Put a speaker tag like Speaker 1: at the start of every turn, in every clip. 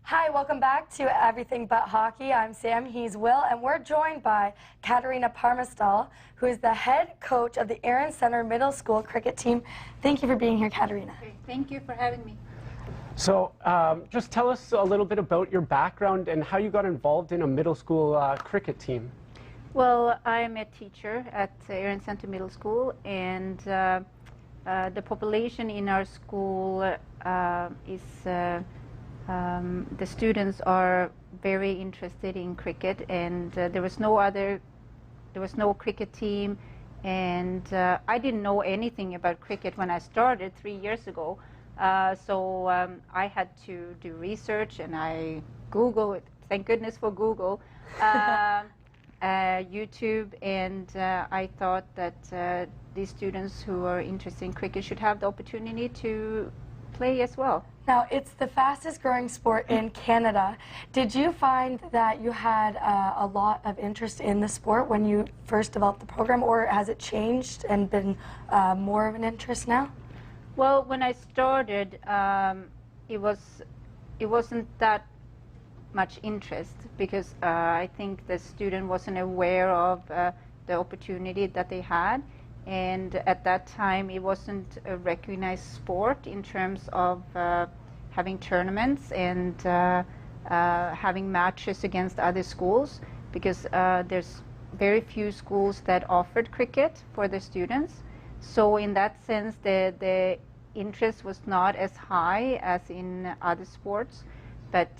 Speaker 1: Hi, welcome back to Everything But Hockey. I'm Sam, he's Will, and we're joined by Katarina Parmastal, who is the head coach of the Aaron Center Middle School cricket team. Thank you for being here, Katarina.
Speaker 2: Okay, thank you for having me.
Speaker 3: So just tell us a little bit about your background and how you got involved in a middle school cricket team.
Speaker 2: Well, I'm a teacher at Aaron Center Middle School, and the population in our school is the students are very interested in cricket, and there was no cricket team, and I didn't know anything about cricket when I started 3 years ago. So I had to do research, and I Googled, thank goodness for Google, YouTube, and I thought that these students who are interested in cricket should have the opportunity to play as well.
Speaker 1: Now, it's the fastest growing sport in Canada. Did you find that you had a lot of interest in the sport when you first developed the program, or has it changed and been more of an interest now?
Speaker 2: Well, when I started, it wasn't that much interest because I think the student wasn't aware of the opportunity that they had, and at that time it wasn't a recognized sport in terms of having tournaments and having matches against other schools, because there's very few schools that offered cricket for the students. So in that sense, the interest was not as high as in other sports, but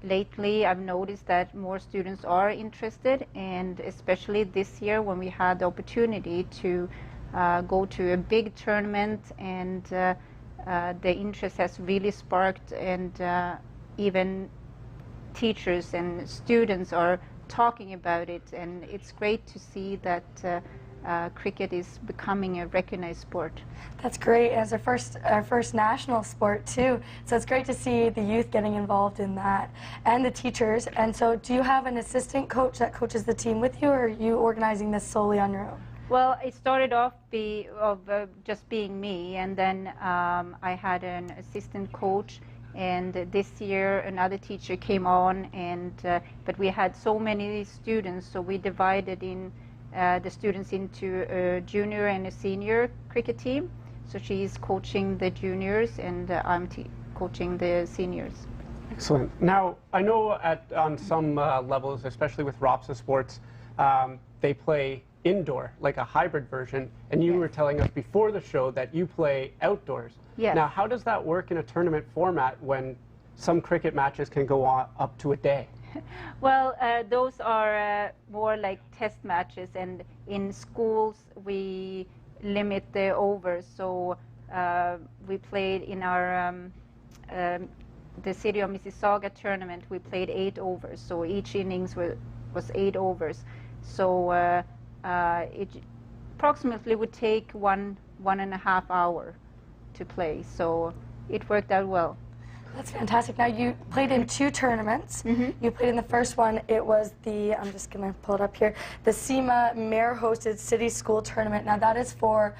Speaker 2: lately I've noticed that more students are interested, and especially this year when we had the opportunity to go to a big tournament, and the interest has really sparked, and even teachers and students are talking about it, and it's great to see that cricket is becoming a recognized sport.
Speaker 1: That's great. As our first national sport too. So it's great to see the youth getting involved in that, and the teachers. And so, do you have an assistant coach that coaches the team with you, or are you organizing this solely on your own?
Speaker 2: Well, it started off just being me, and then I had an assistant coach, and this year another teacher came on, and but we had so many students, so we divided in the students into a junior and a senior cricket team. So she's coaching the juniors, and I'm coaching the seniors.
Speaker 3: Excellent. Now, I know on some levels, especially with ROPSA Sports, they play indoor, like a hybrid version, and you were telling us before the show that you play outdoors.
Speaker 2: Yes.
Speaker 3: Now, how does that work in a tournament format when some cricket matches can go on up to a day?
Speaker 2: Well, those are more like test matches, and in schools we limit the overs. So we played in our the City of Mississauga tournament, we played 8 overs, so each innings was 8 overs. So it approximately would take one and a half hour to play, so it worked out well.
Speaker 1: That's fantastic. Now, you played in 2 tournaments. You played in the first one. It was I'm just going to pull it up here, the SEMA Mayor-hosted City School Tournament. Now, that is for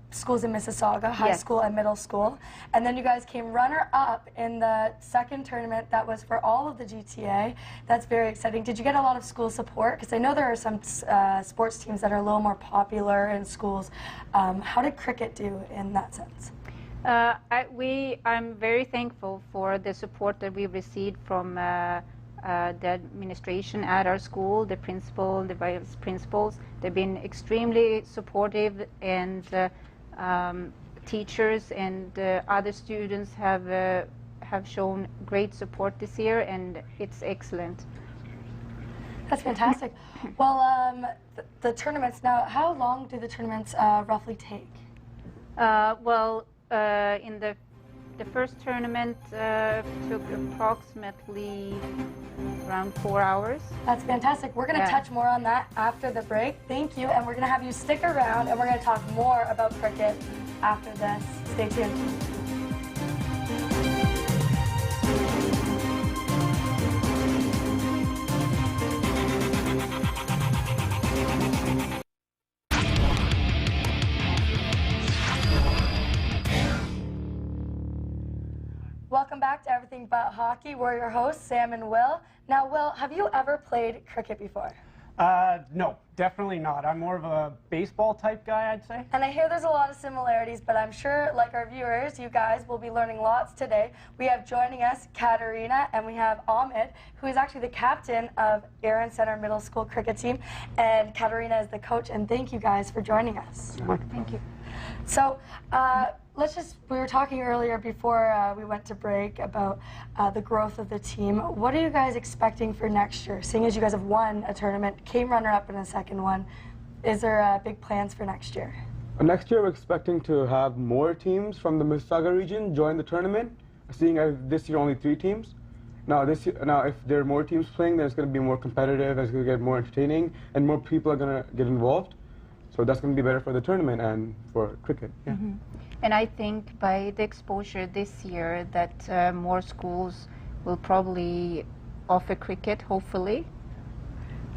Speaker 1: schools in Mississauga, high school and middle school. And then you guys came runner-up in the second tournament that was for all of the GTA. That's very exciting. Did you get a lot of school support? Because I know there are some sports teams that are a little more popular in schools. How did cricket do in that sense?
Speaker 2: I'm very thankful for the support that we received from the administration at our school, the principal, the vice principals. They've been extremely supportive, and teachers and other students have shown great support this year, and it's excellent.
Speaker 1: That's fantastic. Well, the tournaments now, how long do the tournaments roughly take?
Speaker 2: In the first tournament took approximately around 4 hours.
Speaker 1: That's fantastic. We're going to touch more on that after the break. Thank you, and we're going to have you stick around, and we're going to talk more about cricket after this. Stay tuned. Welcome welcome back to Everything But Hockey. We're your hosts, Sam and Will. Now, Will, have you ever played cricket before?
Speaker 3: No, definitely not. I'm more of a baseball type guy, I'd say.
Speaker 1: And I hear there's a lot of similarities, but I'm sure, like our viewers, you guys will be learning lots today. We have joining us Katarina, and we have Ahmed, who is actually the captain of Aaron Center Middle School cricket team, and Katarina is the coach. And thank you guys for joining us.
Speaker 2: Thank you.
Speaker 1: So we were talking earlier before we went to break about the growth of the team. What are you guys expecting for next year? Seeing as you guys have won a tournament, came runner-up in the second one, is there big plans for next year?
Speaker 4: Next year we're expecting to have more teams from the Mississauga region join the tournament, seeing as this year only 3 teams. Now if there are more teams playing, then it's going to be more competitive, it's going to get more entertaining, and more people are going to get involved. So that's going to be better for the tournament and for cricket. Yeah.
Speaker 2: Mm-hmm. And I think by the exposure this year that more schools will probably offer cricket, hopefully.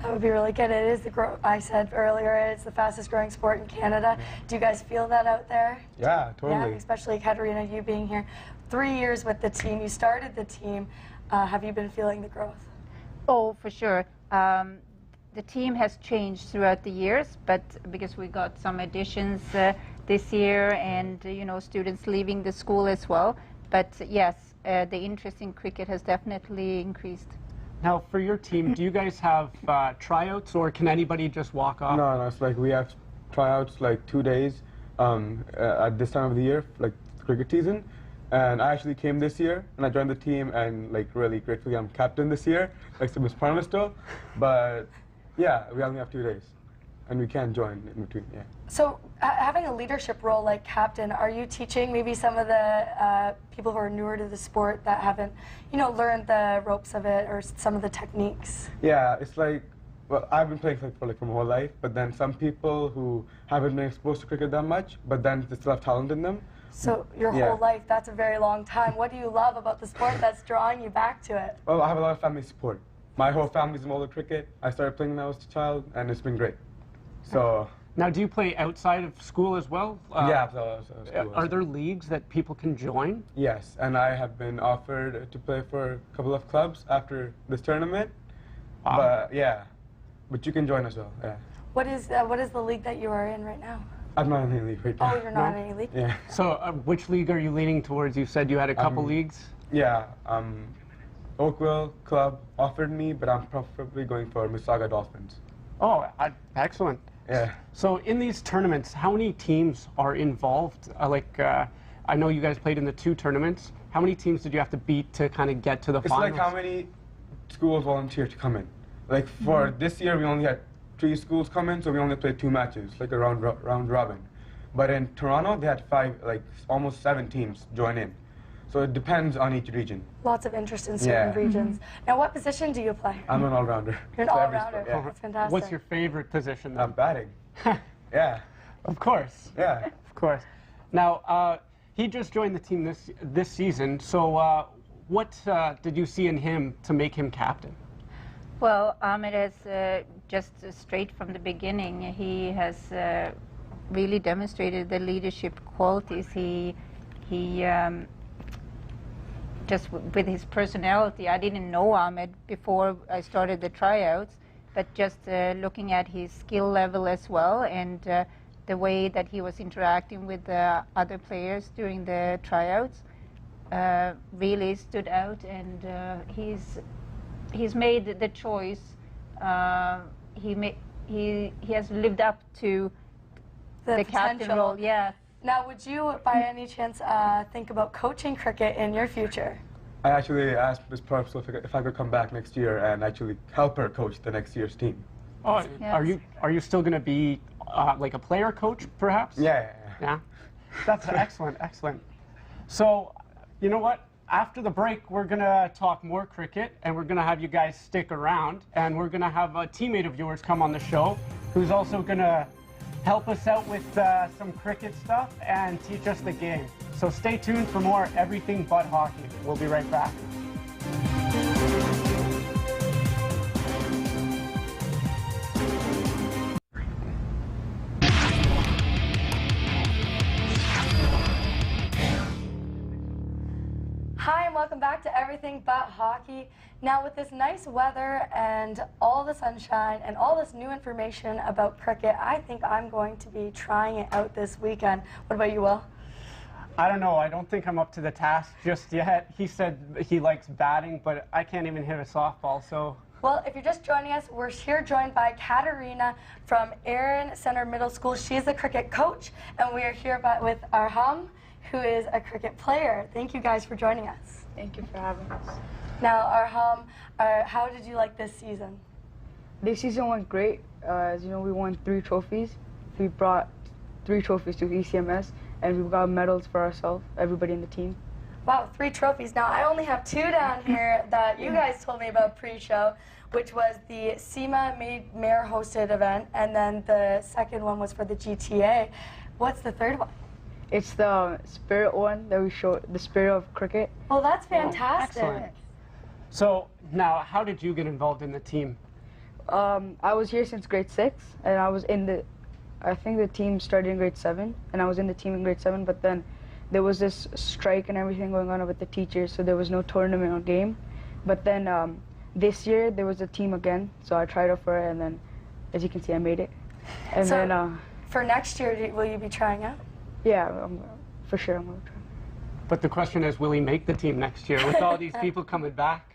Speaker 1: That would be really good. It is I said earlier, it's the fastest growing sport in Canada. Do you guys feel that out there?
Speaker 4: Yeah, totally.
Speaker 1: Yeah, especially Katarina, you being here 3 years with the team. You started the team. Have you been feeling the growth?
Speaker 2: Oh, for sure. The team has changed throughout the years, but because we got some additions this year and students leaving the school as well. But yes, the interest in cricket has definitely increased.
Speaker 3: Now, for your team, do you guys have tryouts, or can anybody just walk off?
Speaker 4: No, it's like we have tryouts like 2 days at this time of the year, like cricket season. And I actually came this year, and I joined the team, and like really gratefully I'm captain this year, next to Miss Parmisto. But yeah, we only have 2 days, and we can join in between, yeah.
Speaker 1: So having a leadership role like captain, are you teaching maybe some of the people who are newer to the sport that haven't, learned the ropes of it or some of the techniques?
Speaker 4: Yeah, it's like, well, I've been playing for my whole life, but then some people who haven't been exposed to cricket that much, but then they still have talent in them.
Speaker 1: So your whole life, that's a very long time. What do you love about the sport that's drawing you back to it?
Speaker 4: Well, I have a lot of family support. My whole family's involved in cricket. I started playing when I was a child, and it's been great. So.
Speaker 3: Now, do you play outside of school as well?
Speaker 4: Yeah,
Speaker 3: Are there leagues that people can join?
Speaker 4: Yes, and I have been offered to play for a couple of clubs after this tournament.
Speaker 3: Wow.
Speaker 4: But you can join as well. Yeah.
Speaker 1: What is the league that you are in right now?
Speaker 4: I'm not in any league right now.
Speaker 1: Oh, you're not in any league?
Speaker 4: Yeah.
Speaker 3: So, which league are you leaning towards? You said you had a couple leagues.
Speaker 4: Yeah. Oakville Club offered me, but I'm probably going for Mississauga Dolphins.
Speaker 3: Oh, excellent.
Speaker 4: Yeah.
Speaker 3: So in these tournaments, how many teams are involved? I know you guys played in the 2 tournaments. How many teams did you have to beat to kind of get to the finals?
Speaker 4: It's like how many schools volunteer to come in. Like for this year, we only had 3 schools come in, so we only played 2 matches, like a round robin. But in Toronto, they had 5, like almost 7 teams join in. So it depends on each region.
Speaker 1: Lots of interest in certain regions. Now, what position do you play?
Speaker 4: I'm an all-rounder.
Speaker 1: You're an all-rounder.
Speaker 4: Yeah.
Speaker 1: That's fantastic.
Speaker 3: What's your favorite position then?
Speaker 4: I'm batting. Yeah.
Speaker 3: Of course.
Speaker 4: Yeah.
Speaker 3: Of course. Now, he just joined the team this season, so what did you see in him to make him captain?
Speaker 2: Well, Ahmed has just straight from the beginning, he has really demonstrated the leadership qualities. He just with his personality, I didn't know Ahmed before I started the tryouts, but just looking at his skill level as well, and the way that he was interacting with the other players during the tryouts really stood out, and he's made the choice. He has lived up to the captain role. Yeah.
Speaker 1: Now, would you, by any chance, think about coaching cricket in your future?
Speaker 4: I actually asked Ms. Parmisto if I could come back next year and actually help her coach the next year's team.
Speaker 3: Oh,
Speaker 2: yes.
Speaker 3: Are you still going to be like a player coach, perhaps?
Speaker 4: Yeah.
Speaker 3: That's excellent, excellent. So, you know what? After the break, we're going to talk more cricket, and we're going to have you guys stick around, and we're going to have a teammate of yours come on the show who's also going to help us out with some cricket stuff and teach us the game. So stay tuned for more Everything But Hockey. We'll be right back.
Speaker 1: welcome back to Everything But Hockey. Now, with this nice weather and all the sunshine and all this new information about cricket, I think I'm going to be trying it out this weekend. What about you, Will?
Speaker 3: I don't know. I don't think I'm up to the task just yet. He said he likes batting, but I can't even hit a softball, so...
Speaker 1: Well, if you're just joining us, we're here joined by Katarina from Erin Center Middle School. She's the cricket coach, and we are here with Arham, who is a cricket player. Thank you guys for joining us.
Speaker 5: Thank you for having us.
Speaker 1: Now, Arham, how did you like this season?
Speaker 5: This season went great. As you know, we won 3 trophies. We brought 3 trophies to ECMS, and we got medals for ourselves, everybody in the team.
Speaker 1: Wow, 3 trophies. Now, I only have 2 down here that you guys told me about pre-show, which was the SEMA Mayor-hosted event, and then the second one was for the GTA. What's the third one?
Speaker 5: It's the spirit one that we showed, the spirit of cricket.
Speaker 1: Well, that's fantastic.
Speaker 3: Excellent. So, now, how did you get involved in the team?
Speaker 5: I was here since grade 6, and I was in the, I think the team started in grade 7, and I was in the team in grade 7, but then there was this strike and everything going on with the teachers, so there was no tournament or game. But then this year there was a team again, so I tried out for it, and then, as you can see, I made it. And
Speaker 1: So,
Speaker 5: then,
Speaker 1: for next year, will you be trying out?
Speaker 5: yeah, for sure I'm going to try.
Speaker 3: But the question is, will he make the team next year with all these people coming back?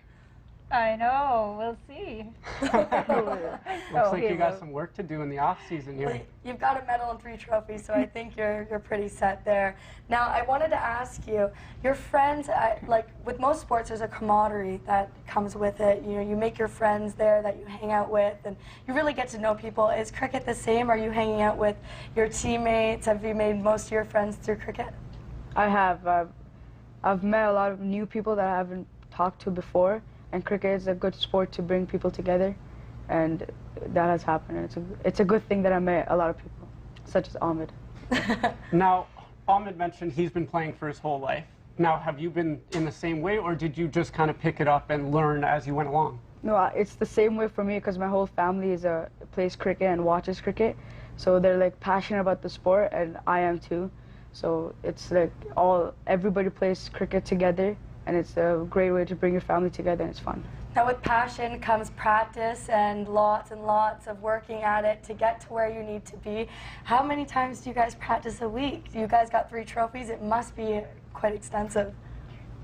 Speaker 2: I know, we'll see.
Speaker 3: Looks like you got some work to do in the off season
Speaker 1: Well,
Speaker 3: here.
Speaker 1: you've got a medal and 3 trophies, so I think you're pretty set there. Now, I wanted to ask you, your friends, like with most sports, there's a camaraderie that comes with it. You know, you make your friends there that you hang out with, and you really get to know people. Is cricket the same? Are you hanging out with your teammates? Have you made most of your friends through cricket?
Speaker 5: I have. I've met a lot of new people that I haven't talked to before, and cricket is a good sport to bring people together, and that has happened. It's a good thing that I met a lot of people, such as Ahmed.
Speaker 3: Now, Ahmed mentioned he's been playing for his whole life. Now, have you been in the same way, or did you just kind of pick it up and learn as you went along?
Speaker 5: No, it's the same way for me because my whole family plays cricket and watches cricket, so they're like passionate about the sport, and I am too. So it's like everybody plays cricket together, and it's a great way to bring your family together, and it's fun.
Speaker 1: Now, with passion comes practice and lots of working at it to get to where you need to be. How many times do you guys practice a week? You guys got 3 trophies. It must be quite extensive.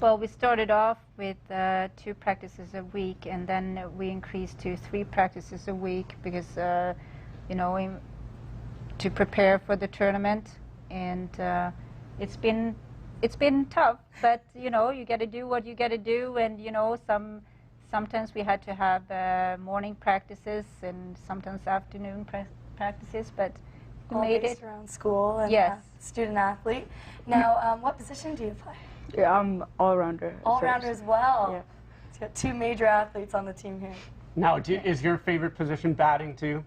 Speaker 2: Well, we started off with 2 practices a week, and then we increased to 3 practices a week because, you know, to prepare for the tournament. And it's been tough, but you know, you got to do what you got to do, and you know, sometimes we had to have morning practices and sometimes afternoon practices, but we
Speaker 1: All
Speaker 2: made
Speaker 1: based
Speaker 2: it
Speaker 1: around school and
Speaker 2: Yes.
Speaker 1: Student athlete. Now, what position do you play?
Speaker 5: Yeah, I'm all-rounder.
Speaker 1: All-rounder as well.
Speaker 5: Yeah.
Speaker 1: So you got 2 major athletes on the team here.
Speaker 3: Now, is your favorite position batting too?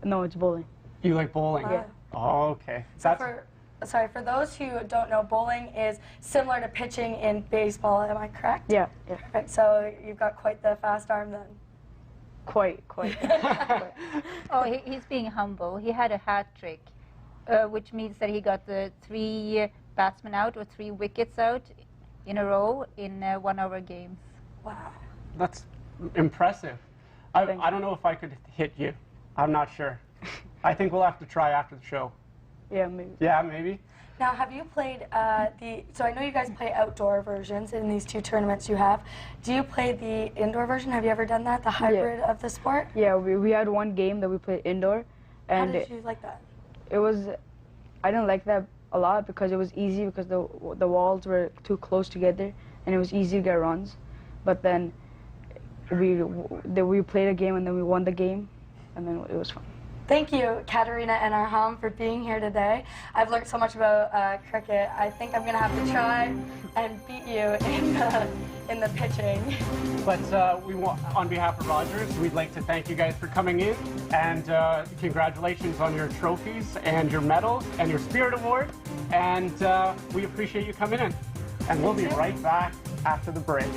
Speaker 5: No, it's bowling.
Speaker 3: You like bowling?
Speaker 1: Yeah.
Speaker 3: Oh, okay.
Speaker 1: So for those who don't know, bowling is similar to pitching in baseball. Am I correct?
Speaker 5: Yeah.
Speaker 1: Perfect. So you've got quite the fast arm then.
Speaker 5: Quite.
Speaker 2: Oh, he's being humble. He had a hat trick, which means that he got the 3 batsmen out or 3 wickets out in a row in 1 hour games.
Speaker 1: Wow.
Speaker 3: That's impressive. I don't know if I could hit you. I'm not sure. I think we'll have to try after the show.
Speaker 5: Yeah, maybe.
Speaker 3: Yeah, maybe.
Speaker 1: Now, have you played so I know you guys play outdoor versions in these 2 tournaments you have. Do you play the indoor version? Have you ever done that, the hybrid of the sport?
Speaker 5: Yeah, we had 1 game that we played indoor,
Speaker 1: How
Speaker 5: and
Speaker 1: did you like that?
Speaker 5: I didn't like that a lot because it was easy because the walls were too close together, and it was easy to get runs. But then we played a game, and then we won the game, and then it was fun.
Speaker 1: Thank you, Katarina and Arham, for being here today. I've learned so much about cricket. I think I'm going to have to try and beat you in the pitching.
Speaker 3: But on behalf of Rogers, we'd like to thank you guys for coming in, and congratulations on your trophies and your medals and your Spirit Award. And we appreciate you coming in. And we'll be right back after the break.